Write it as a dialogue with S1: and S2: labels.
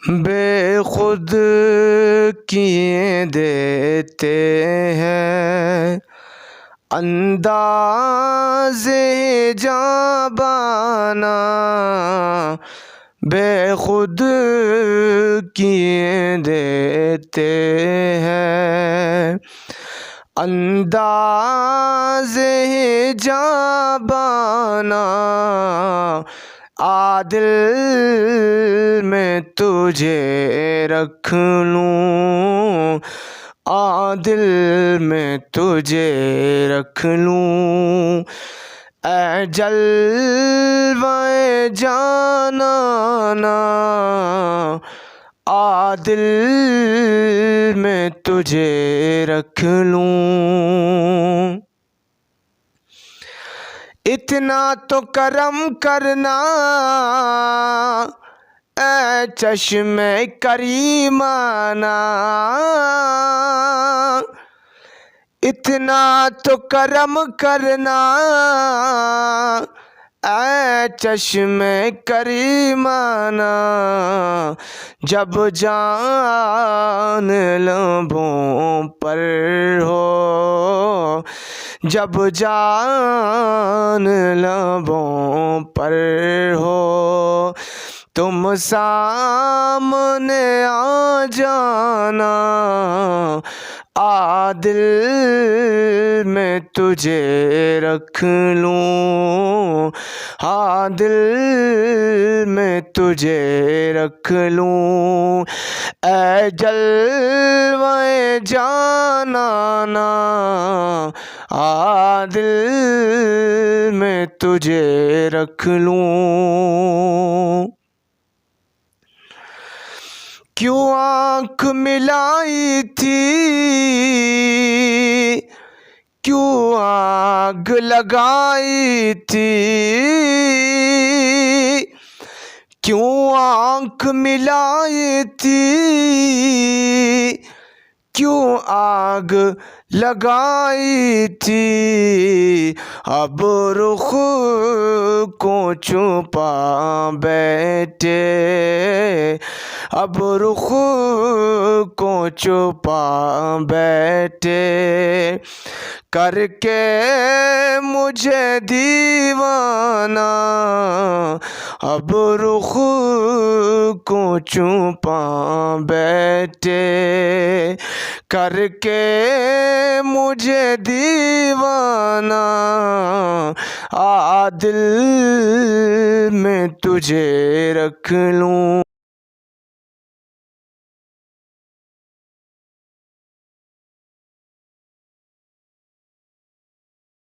S1: بے خود کیے دیتے ہیں انداز جاں بانا، بے خود کیے دیتے ہیں انداز جاں بانا، عادل میں تجھے رکھ لوں، عادل میں تجھے رکھ لوں، اے جلوہ جانانا، عادل میں تجھے رکھ لوں۔ اتنا تو کرم کرنا اے چشم کریمانہ، اتنا تو کرم کرنا اے چشم کریمانہ، جب جان لبوں پر ہو، جب جان لبوں پر ہو، تم سامنے آ جانا، عادل میں تجھے رکھ لوں، عادل میں تجھے رکھ لوں، اے جلوہ جانانا، عادل میں تجھے رکھ لوں۔ کیوں آنکھ ملائی تھی، کیوں آگ لگائی تھی، کیوں آنکھ ملائی تھی، کیوں آگ لگائی تھی، اب رخ کو چھپا بیٹھے، اب رخ کو چھپا بیٹھے، کر کے مجھے دیوانہ، اب رخ کو چھپا بیٹھے، کر کے مجھے دیوانہ، عادل میں تجھے رکھ لوں۔